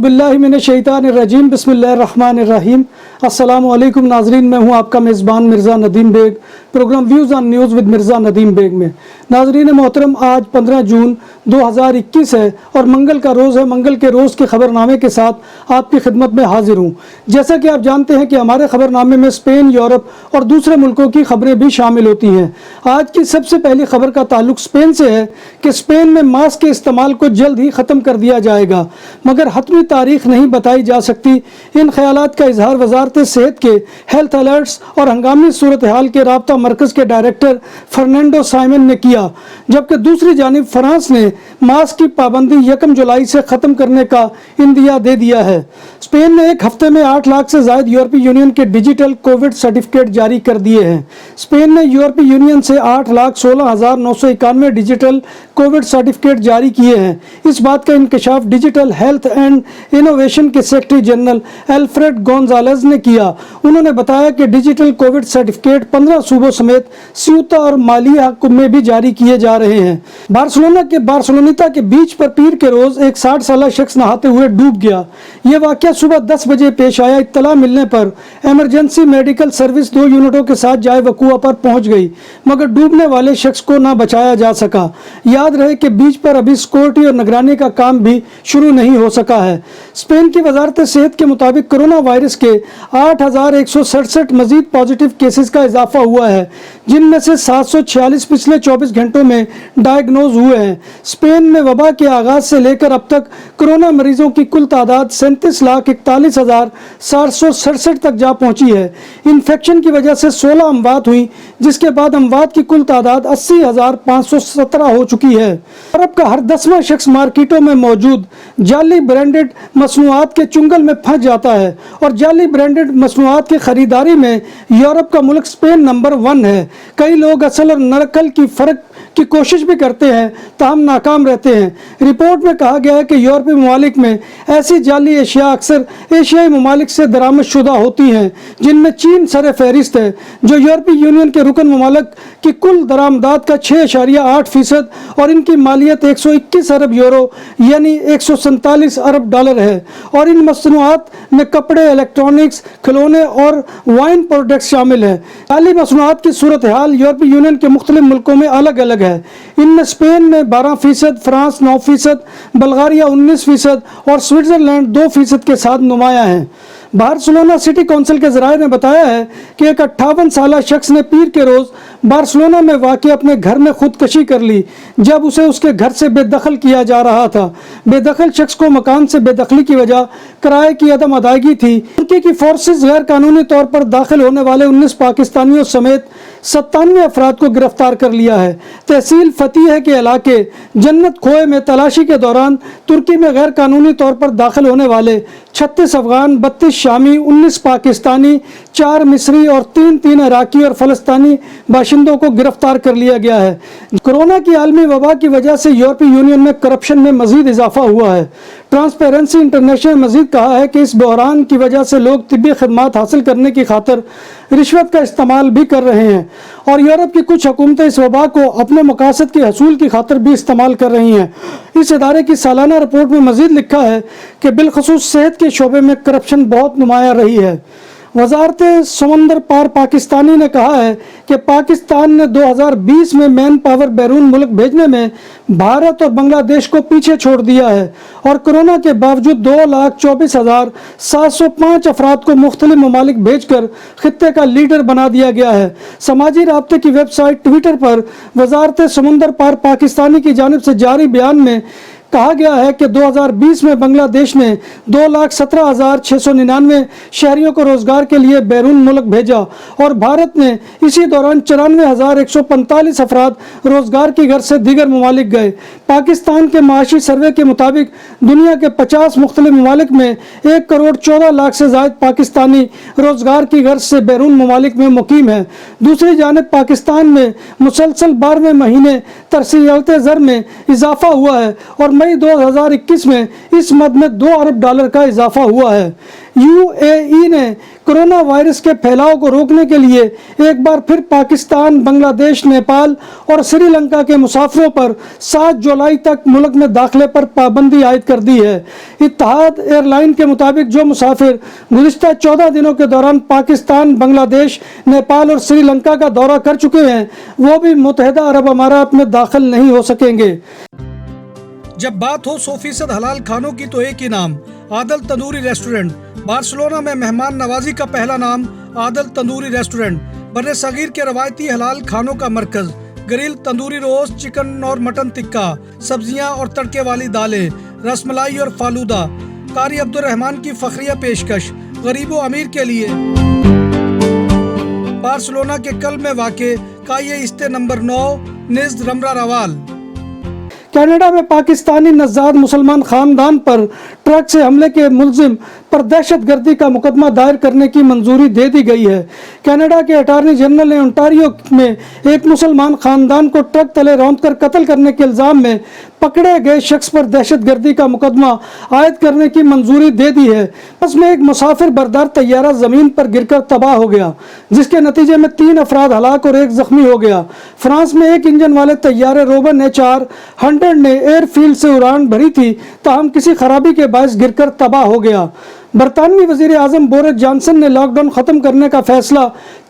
बिल्लाहि मिनश्शैतानिर्रजीम बिस्मिल्लाहिर्रहमानिर्रहीम। अस्सलामु अलैकुम नाजरीन, मैं हूं आपका मेज़बान Mirza Nadeem Baig, programme Views on News with Mirza Nadeem Baig में। नाजरीन मोहतरम, आज 15 जून 2021 है और मंगल का रोज़ है। मंगल के रोज़ के ख़बरनामे के साथ आपकी खिदमत में हाजिर हूँ। जैसा कि आप जानते हैं कि हमारे ख़बरनामे में स्पेन, यूरोप और दूसरे मुल्कों की खबरें भी शामिल होती हैं। आज की सबसे पहली खबर का ताल्लुक स्पेन से है कि स्पेन में मास्क के इस्तेमाल को जल्द ही ख़त्म कर दिया जाएगा, मगर हतमी तारीख नहीं बताई जा सकती। इन ख्यालात का इजहार वजारत सेहत के हेल्थ अलर्ट्स और हंगामी सूरत हाल के राब्ता मरकज़ के डायरेक्टर फर्नांडो साइमन ने किया, जबकि दूसरी जानिब फ्रांस ने मास्क की पाबंदी 1 जुलाई से ख़त्म करने का इंदिया दे दिया है। स्पेन ने एक हफ्ते में 8 लाख से ज़ायद यूरोपीय यूनियन के डिजिटल कोविड सर्टिफिकेट जारी कर दिए हैं। स्पेन ने यूरोपीय यूनियन से 8,16,991 डिजिटल कोविड सर्टिफिकेट जारी किए हैं। इस बात का इंकशाफ डिजिटल हेल्थ एंड इनोवेशन के सेक्रेटरी जनरल एल्फ्रेड गोंजालेज ने किया। उन्होंने बताया कि डिजिटल कोविड सर्टिफिकेट 15 सूबों समेत सियूता और मालिया में भी जारी किए जा रहे हैं। बार्सिलोना के बीच पर पीर के रोज एक 60 साल शख्स नहाते हुए डूब गया। यह वाकया सुबह 10 बजे पेश आया। इत्तला मिलने पर इमरजेंसी मेडिकल सर्विस 2 यूनिटों के साथ जाए वकुआ पर पहुंच गई, मगर डूबने वाले शख्स को न बचाया जा सका। याद रहे कि बीच पर अभी सिक्योरिटी और निगरानी का काम भी शुरू नहीं हो सका है। स्पेन की वजारत सेहत के मुताबिक कोरोना वायरस के 8,167 मजीद पॉजिटिव केसेस का इजाफा हुआ है, जिनमें से 746 पिछले 24 घंटों में डायग्नोज हुए हैं। स्पेन में वबा के आगाज से लेकर अब तक कोरोना मरीजों की कुल तादाद 37,41,767 तक जा पहुंची है। इन्फेक्शन की वजह से 16 अमवात हुई, जिसके बाद अमवात की कुल तादाद 80,517 हो चुकी है। यूरोप का हर 10वां शख्स मार्केटों में मौजूद जाली ब्रांडेड मसनूआत के चुंगल में फंस जाता है और जाली ब्रांडेड मसनूआत की खरीदारी में यूरोप का मुल्क स्पेन नंबर 1 है। कई लोग असल और नकल की फर्क की कोशिश भी करते हैं, ताहम नाकाम रहते हैं। रिपोर्ट में कहा गया है कि यूरोपीय ममालिक में ऐसी जाली अशिया अक्सर एशियाई ममालिक से दरामद शुदा होती हैं, जिनमें चीन सर फहरिस्त है, जो यूरोपीय यूनियन के रुकन ममालिक की कुल दरामदात का 6.8% और इनकी मालियत 121 अरब यूरो यानी 147 अरब डॉलर है। और इन मसनूआत में कपड़े, इलेक्ट्रॉनिक्स, खिलौने और वाइन प्रोडक्ट्स शामिल हैं। जाली मसनूआत की सूरत हाल यूरोपीय यूनियन के मुख्तलिफ मुल्कों में अलग अलग है। इनमें स्पेन में 12%, फ्रांस 9%, बल्गारिया 19% और स्विट्जरलैंड 2% के साथ नुमाया है। बार्सिलोना सिटी काउंसिल के ज़राए ने बताया है कि एक 58 साल शख्स ने पीर के रोज़ बार्सिलोना में वाक़ अपने घर में खुदकशी कर ली, जब उसे उसके घर से बेदखल किया जा रहा था। बेदखल शख्स को मकान से बेदखली की वजह किराए की अदम अदायगी थी। तुर्की की फोर्सेस गैर कानूनी तौर पर दाखिल होने वाले 19 पाकिस्तानियों समेत 97 अफराद को गिरफ्तार कर लिया है। तहसील फतीह के इलाके जन्नत खोए में तलाशी के दौरान तुर्की में गैर कानूनी तौर पर दाखिल होने वाले 36 अफगान, 32 शामी, 19 पाकिस्तानी, 4 मिस्री और 3 इराकी और फलस्तीनी बाशिंदों को गिरफ्तार कर लिया गया है। कोरोना की आलमी वबा की वजह से यूरोपीय यूनियन में करप्शन में मजीद इजाफा हुआ है। ट्रांसपेरेंसी इंटरनेशनल मजीद कहा है कि इस बहरान की वजह से लोग तिब्बी खदमात हासिल करने की खातिर रिश्वत का इस्तेमाल भी कर रहे हैं और यूरोप की कुछ हुकूमतें इस वबा को अपने मकासद के हसूल की खातिर भी इस्तेमाल कर रही हैं। इस इदारे की सालाना रिपोर्ट में मजीद लिखा है कि बिलखसूस सेहत के शोबे में करप्शन बहुत नुमाया रही है। वजारत समंदर पार पाकिस्तानी ने कहा है कि पाकिस्तान ने 2020 में मैन पावर बैरून मुल्क भेजने में भारत और बांग्लादेश को पीछे छोड़ दिया है और कोरोना के बावजूद 2,24,705 अफराद को मुख्तलिफ ममालिक भेजकर खित्ते का लीडर बना दिया गया है। समाजी राब्ते की वेबसाइट ट्विटर पर वजारत समंदर पार पाकिस्तानी की जानिब से जारी बयान में कहा गया है कि 2020 में बांग्लादेश ने 2,17,699 शहरियों को रोजगार के लिए बैरून मुल्क भेजा और भारत ने इसी दौरान 94,145 अफराद रोजगार की गर्ज से दीगर ममालिक गए। पाकिस्तान के माशी सर्वे के मुताबिक दुनिया के 50 मुख्तलिफ ममालिक में 1,14,00,000 से ज़ायद पाकिस्तानी रोजगार की गर्ज से बैरून ममालिक में मुकीम है। दूसरी जानब पाकिस्तान में मुसलसल 12वें महीने तरसीलत ज़र में इजाफा हुआ है और मई 2021 में इस मद में $2 अरब का इजाफा हुआ है। UAE ने कोरोना वायरस के फैलाव को रोकने के लिए एक बार फिर पाकिस्तान, बांग्लादेश, नेपाल और श्रीलंका के मुसाफिरों पर 7 जुलाई तक मुल्क में दाखिले पर पाबंदी आयद कर दी है। इत्तेहाद एयरलाइन के मुताबिक जो मुसाफिर गुज़िश्ता 14 दिनों के दौरान पाकिस्तान, बांग्लादेश, नेपाल और श्रीलंका का दौरा कर चुके हैं, वो भी मुत्तहिदा अरब अमारात में दाखिल नहीं हो सकेंगे। जब बात हो 100% हलाल खानों की तो एक ही नाम, आदल तंदूरी रेस्टोरेंट। बार्सिलोना में मेहमान नवाजी का पहला नाम आदल तंदूरी रेस्टोरेंट। बर्रे सगीर के रवायती हलाल खानों का मरकज, ग्रिल, तंदूरी रोस्ट, चिकन और मटन टिक्का, सब्जियां और तड़के वाली दालें, रसमलाई और फालूदा। कारी अब्दुर्रहमान की फखरिया पेशकश गरीबो अमीर के लिए। बार्सिलोना के कल्ब में वाक़े काये इस्ते नंबर 9 निज़्द रमरा रवाल। कनाडा में पाकिस्तानी नज़ाद मुसलमान खानदान पर ट्रक से हमले के मुलजिम पर दहशतगर्दी का मुकदमा दायर करने की मंजूरी दे दी गई है। कनाडा के अटॉर्नी जनरल ने ओंटारियो में एक मुसलमान खानदान को ट्रक तले रौंदकर कत्ल करने के इल्ज़ाम में पकड़े गए शख्स पर दहशतगर्दी का मुकदमा आयद करने की मंजूरी दे दी है। इसमें एक मुसाफिर बरदार तैयारा ज़मीन पर गिरकर तबाह हो गया, जिसके नतीजे में 3 अफराद हलाक और 1 जख्मी हो गया। फ्रांस में एक इंजन वाले तैयारे रोबन HR-100 ने एयरफील्ड से उड़ान भरी थी, ताहम किसी खराबी के बायस गिरकर तबाह हो गया। बरतानवी वज़ीर आज़म बोरिस जॉनसन ने लॉकडाउन ख़त्म करने का फैसला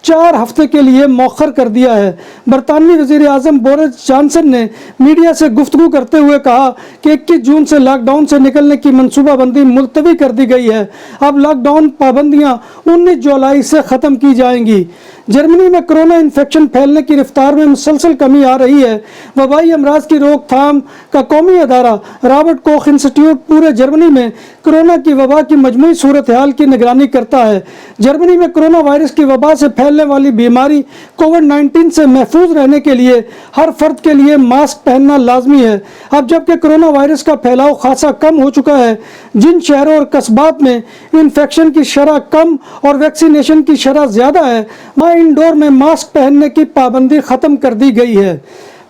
4 हफ्ते के लिए मौखर कर दिया है। बरतानवी वज़ीर आज़म बोरिस जॉनसन ने मीडिया से गुफ्तगू करते हुए कहा कि 21 जून से लॉकडाउन से निकलने की मनसूबाबंदी मुलतवी कर दी गई है। अब लॉकडाउन पाबंदियां 19 जुलाई से ख़त्म की जाएंगी। जर्मनी में कोरोना इन्फेक्शन फैलने की रफ्तार में मुसलसल कमी आ रही है। वबाई अमराज की रोकथाम का कौमी अदारा रॉबर्ट कोख इंस्टीट्यूट पूरे जर्मनी में कोरोना की वबा की मजमूई सूरत हाल की निगरानी करता है। जर्मनी में कोरोना वायरस की वबा से फैलने वाली बीमारी कोविड-19 से महफूज रहने के लिए हर फर्द के लिए मास्क पहनना लाजमी है। अब जबकि कोरोना वायरस का फैलाव खासा कम हो चुका है, जिन शहरों और कस्बात में इन्फेक्शन की शरह कम और वैक्सीनेशन की शरह ज़्यादा है, वहाँ इंडोर में मास्क पहनने की पाबंदी ख़त्म कर दी गई है।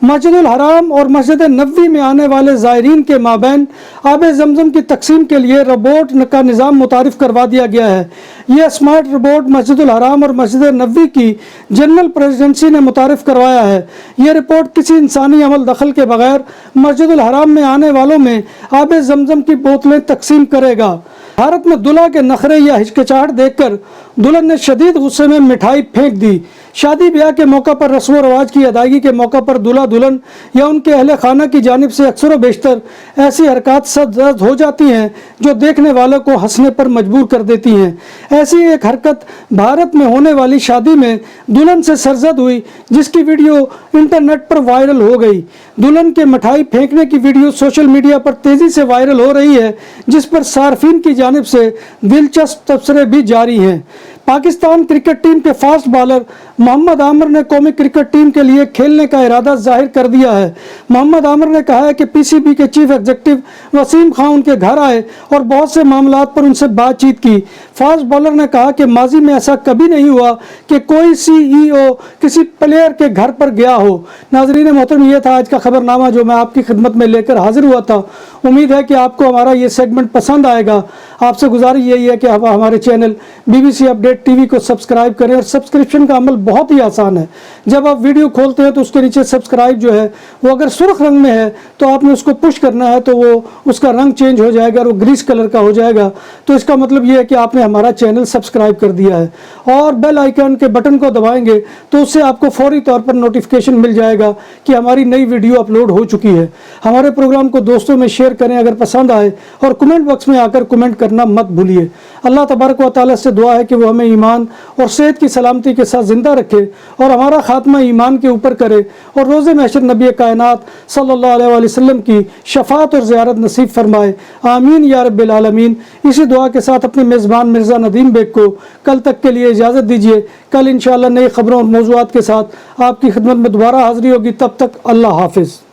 मस्जिदुल हराम और मस्जिद नबवी में आने वाले ज़ायरीन के माबैन आब ज़मज़म की तकसीम के लिए रोबोट का निज़ाम मुतारिफ़ करवा दिया गया है। यह स्मार्ट रोबोट मस्जिदुल हराम और मस्जिद नबवी की जनरल प्रेसिडेंसी ने मुतारिफ़ करवाया है। यह रिपोर्ट किसी इंसानी अमल दखल के बगैर मस्जिदुल हराम में आने वालों में आब ज़मज़म की बोतलें तकसीम करेगा। भारत में दुल्हा के नखरे या हिचकिचाहट देखकर दुल्हन ने शदीद गुस्से में मिठाई फेंक दी। शादी ब्याह के मौका पर रस्म व रवाज की अदायगी के मौका पर दूल्हा दुल्हन या उनके अहले खाना की जानिब से अक्सर व बेशतर ऐसी हरकत सद हो जाती हैं जो देखने वालों को हंसने पर मजबूर कर देती हैं। ऐसी एक हरकत भारत में होने वाली शादी में दुल्हन से सरजद हुई, जिसकी वीडियो इंटरनेट पर वायरल हो गई। दुल्हन के मिठाई फेंकने की वीडियो सोशल मीडिया पर तेज़ी से वायरल हो रही है, जिस पर सार्फिन की जानिब से दिलचस्प तबसरे भी जारी हैं। पाकिस्तान क्रिकेट टीम के फास्ट बॉलर मोहम्मद आमिर ने कौमी क्रिकेट टीम के लिए खेलने का इरादा जाहिर कर दिया है। मोहम्मद आमिर ने कहा है कि PCB के चीफ एग्जीक्यूटिव वसीम खान उनके घर आए और बहुत से मामलात पर उनसे बातचीत की। फास्ट बॉलर ने कहा कि माजी में ऐसा कभी नहीं हुआ कि कोई CEO किसी प्लेयर के घर पर गया हो। नाज़रीन मोहतरम, ये था आज का खबरनामा जो मैं आपकी खिदमत में लेकर हाजिर हुआ था। उम्मीद है कि आपको हमारा ये सेगमेंट पसंद आएगा। आपसे गुजारिश यही है कि आप हमारे चैनल BBC अपडेट TV को सब्सक्राइब करें। और सब्सक्रिप्शन का अमल बहुत ही आसान है। जब आप वीडियो खोलते हैं तो उसके नीचे सब्सक्राइब जो है वो अगर सुर्ख रंग में है तो आपने उसको पुश करना है, तो वो उसका रंग चेंज हो जाएगा और वो ग्रीस कलर का हो जाएगा। तो इसका मतलब ये है कि आपने हमारा चैनल सब्सक्राइब कर दिया है। और बेल आइकन के बटन को दबाएंगे तो उससे आपको फौरी तौर पर नोटिफिकेशन मिल जाएगा कि हमारी नई वीडियो अपलोड हो चुकी है। हमारे प्रोग्राम को दोस्तों में शेयर करें अगर पसंद आए, और कमेंट बॉक्स में आकर कमेंट करना मत भूलिए। अल्लाह तबारक व तआला से दुआ है कि वो हमें ईमान और सेहत की सलामती के साथ ज़िंदा रखे और हमारा खात्मा ईमान के ऊपर करे, और रोज़े महशर नबी कायनात सल्लल्लाहु अलैहि वसल्लम की शफाअत और ज़ियारत नसीब फरमाए। आमीन या रब्बिल आलमीन। इसी दुआ के साथ अपने मेज़बान मिर्ज़ा नदीम बेग को कल तक के लिए इजाज़त दीजिए। कल इंशाअल्लाह नई खबरों और मौज़ूआत के साथ आपकी खिदमत में दोबारा हाज़िरी होगी। तब तक अल्लाह हाफिज़।